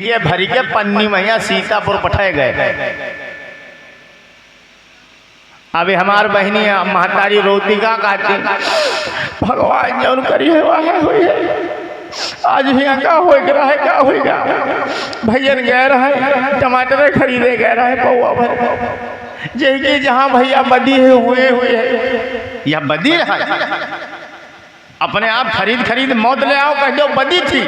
के भरी के पन्नी मैया सीतापुर पठाए गए। अभी हमार बहनी महतारी रोती का कहती भगवान जौन करी है वह हुई है। आज यहाँ का होगा है क्या होगा। भैया गए रहे टमाटर खरीदे गए रहे पौआ भर जे जहाँ भैया बदी है हुए हुए है या बदी रहा अपने आप खरीद मौत ले आओ कह दो बदी थी।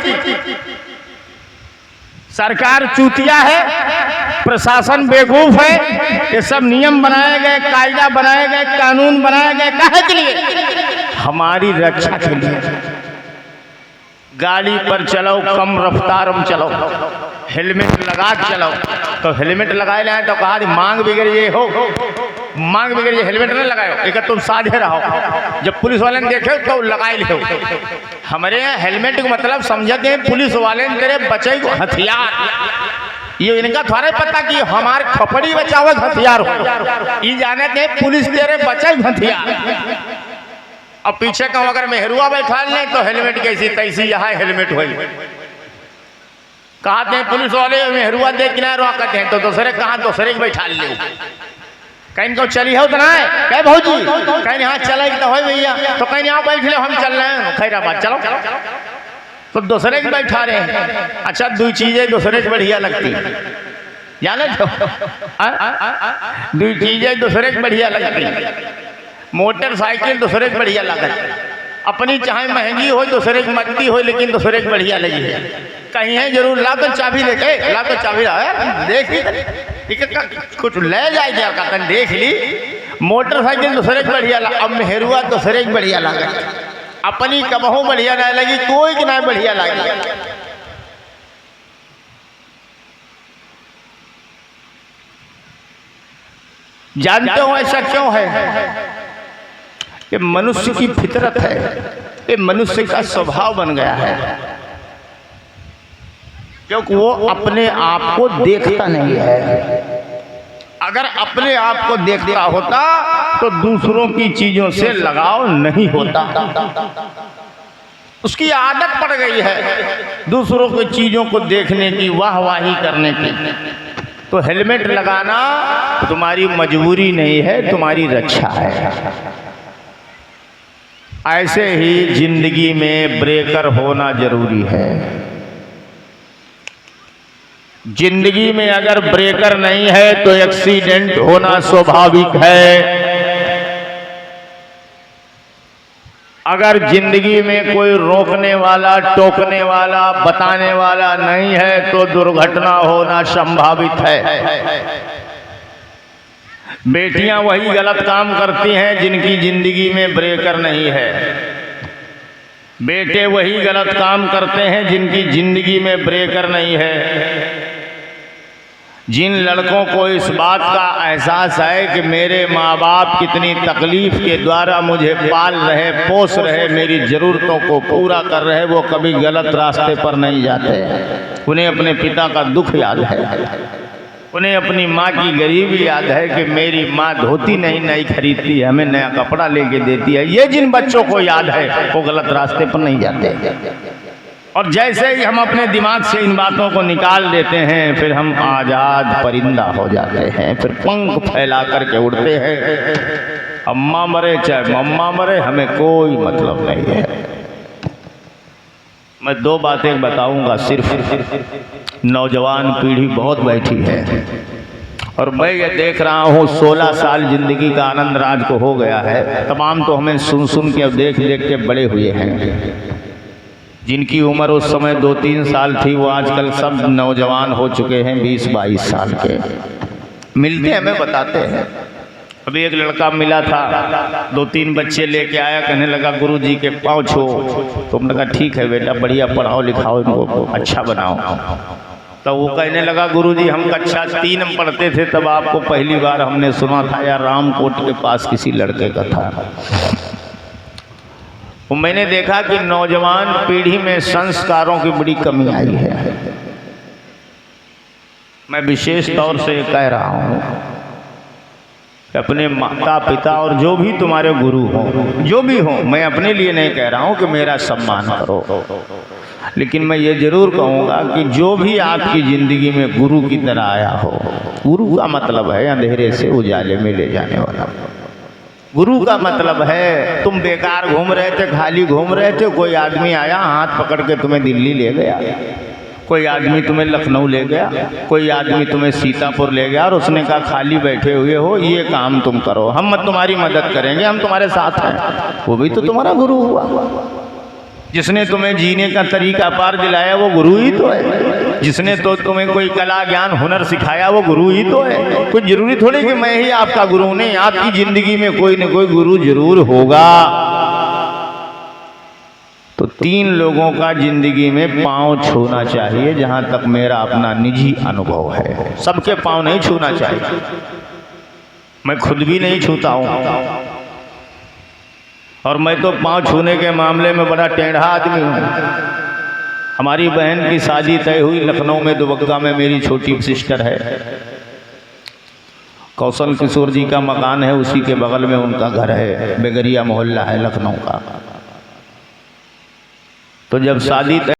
सरकार चूतिया है, प्रशासन बेवकूफ है। ये सब नियम बनाए गए, कायदा बनाए गए, कानून बनाए गए काहे के लिए? हमारी रक्षा के लिए। गाड़ी पर चलो कम रफ्तार में चलो, हेलमेट लगा के चलो। तो हेलमेट लगाए लाए तो कहा मांग बिगड़ ये हो, मांग बिगड़ ये हेलमेट नहीं लगाओ एक तुम साधे रहो। जब पुलिस वाले ने देखे तो लगाए लो। हमारे यहाँ हेलमेट का मतलब समझते हैं पुलिस वाले ने तेरे बचे को हथियार। ये इनका थोड़ा पता कि हमारे खपड़ी बचावत हथियार हो। ये जाने के पुलिस तेरे बचे हथियार। अब पीछे का अगर मेहरुआ बैठा लें तो हेलमेट कैसी तैसी यहाँ हेलमेट हो। कहते हैं पुलिस वाले मेहरुआ देख ना रोक कहते हैं तो दूसरे कहाँ दूसरे बैठा ले कहीं को चली हो तो ना है कह भौजी कहीं यहाँ चले तो हो भैया तो कहीं यहाँ बैठ ले हम चल रहे हैं खैराबाद चलो तो दूसरे के बैठा रहे हैं। अच्छा दो चीजें दूसरे से बढ़िया लगती जाने तो दो चीजें दूसरे से बढ़िया लगती। मोटरसाइकिल दूसरे से बढ़िया लगती, अपनी चाहे महंगी हो दूसरे की मट्टी हो लेकिन दूसरे की बढ़िया लगी है। कहीं है जरूर ला तो चाबी लेके ला तो चाबी देख ली कुछ ले जाए क्या देख ली। मोटरसाइकिल दूसरे की बढ़िया लगा, अब मेहरुआ दूसरे की बढ़िया लगा। अपनी कबहू बढ़िया नहीं लगी, कोई की नहीं बढ़िया लगी। जानते हो ऐसा क्यों है? ये मनुष्य की फितरत है, ये मनुष्य का स्वभाव बन गया है। क्योंकि वो अपने आप को देखता नहीं है। अगर अपने आप को देखता होता तो दूसरों की चीजों से लगाव नहीं होता। उसकी आदत पड़ गई है दूसरों की चीजों को देखने की, वाहवाही करने की। तो हेलमेट लगाना तुम्हारी मजबूरी नहीं है, तुम्हारी रक्षा है। ऐसे ही जिंदगी में ब्रेकर होना जरूरी है। जिंदगी में अगर ब्रेकर नहीं है तो एक्सीडेंट होना स्वाभाविक है। अगर जिंदगी में कोई रोकने वाला, टोकने वाला, बताने वाला नहीं है तो दुर्घटना होना संभावित है। बेटियां वही गलत काम करती हैं जिनकी जिंदगी में ब्रेकर नहीं है। बेटे वही गलत काम करते हैं जिनकी जिंदगी में ब्रेकर नहीं है। जिन लड़कों को इस बात का एहसास है कि मेरे माँ बाप कितनी तकलीफ के द्वारा मुझे पाल रहे, पोस रहे, मेरी ज़रूरतों को पूरा कर रहे, वो कभी गलत रास्ते पर नहीं जाते। उन्हें अपने पिता का दुख याद है, उन्हें अपनी माँ की गरीबी याद है कि मेरी माँ धोती नहीं खरीदती है, हमें नया कपड़ा लेके देती है। ये जिन बच्चों को याद है वो गलत रास्ते पर नहीं जाते। और जैसे ही हम अपने दिमाग से इन बातों को निकाल देते हैं फिर हम आज़ाद परिंदा हो जाते हैं, फिर पंख फैला करके उड़ते हैं। अम्मा मरे चाहे मम्मा मरे हमें कोई मतलब नहीं है। मैं दो बातें बताऊंगा सिर्फ। नौजवान पीढ़ी बहुत बैठी है और मैं ये देख रहा हूँ 16 साल जिंदगी का आनंद राज को हो गया है। तमाम तो हमें सुन सुन के और देख देख के बड़े हुए हैं। जिनकी उम्र उस समय 2-3 साल थी वो आजकल सब नौजवान हो चुके हैं, 20-22 साल के। मिलते हैं, हमें बताते हैं। अभी एक लड़का मिला था, 2-3 बच्चे लेके आया, कहने लगा गुरुजी के पाँव छो। तो हमने कहा ठीक है बेटा, बढ़िया पढ़ाओ लिखाओ, इनको अच्छा बनाओ। तो वो कहने लगा गुरुजी हम कक्षा 3 में पढ़ते थे तब आपको पहली बार हमने सुना था यार, रामकोट के पास किसी लड़के का था। तो मैंने देखा कि नौजवान पीढ़ी में संस्कारों की बड़ी कमी आई है। मैं विशेष तौर से कह रहा हूँ कि अपने माता पिता और जो भी तुम्हारे गुरु हो, जो भी हो, मैं अपने लिए नहीं कह रहा हूँ कि मेरा सम्मान करो, लेकिन मैं ये जरूर कहूँगा कि जो भी आपकी ज़िंदगी में गुरु की तरह आया हो, गुरु का मतलब है अंधेरे से उजाले में ले जाने वाला। गुरु का मतलब है तुम बेकार घूम रहे थे, खाली घूम रहे थे, कोई आदमी आया हाथ पकड़ के तुम्हें दिल्ली ले गया, कोई आदमी तुम्हें लखनऊ ले गया, कोई आदमी तुम्हें सीतापुर ले गया और उसने कहा खाली बैठे हुए हो, ये काम तुम करो, हम तुम्हारी मदद करेंगे, हम तुम्हारे साथ हैं। वो भी तो तुम्हारा गुरु हुआ। जिसने तुम्हें जीने का तरीका पार दिलाया वो गुरु ही तो है। जिसने तो तुम्हें कोई कला ज्ञान हुनर सिखाया वो गुरु ही तो है। कोई जरूरी थोड़ी कि मैं ही आपका गुरु, नहीं, आपकी जिंदगी में कोई न कोई गुरु जरूर होगा। तो 3 लोगों का जिंदगी में पांव छूना चाहिए, जहां तक मेरा अपना निजी अनुभव है। सबके पांव नहीं छूना चाहिए, मैं खुद भी नहीं छूता हूं, और मैं तो पांव छूने के मामले में बड़ा टेढ़ा आदमी हूँ। हमारी बहन की शादी तय हुई लखनऊ में, दुबग्गा में, मेरी छोटी सिस्टर है, कौशल किशोर जी का मकान है, उसी के बगल में उनका घर है, बेगरिया मोहल्ला है लखनऊ का। तो जब शादी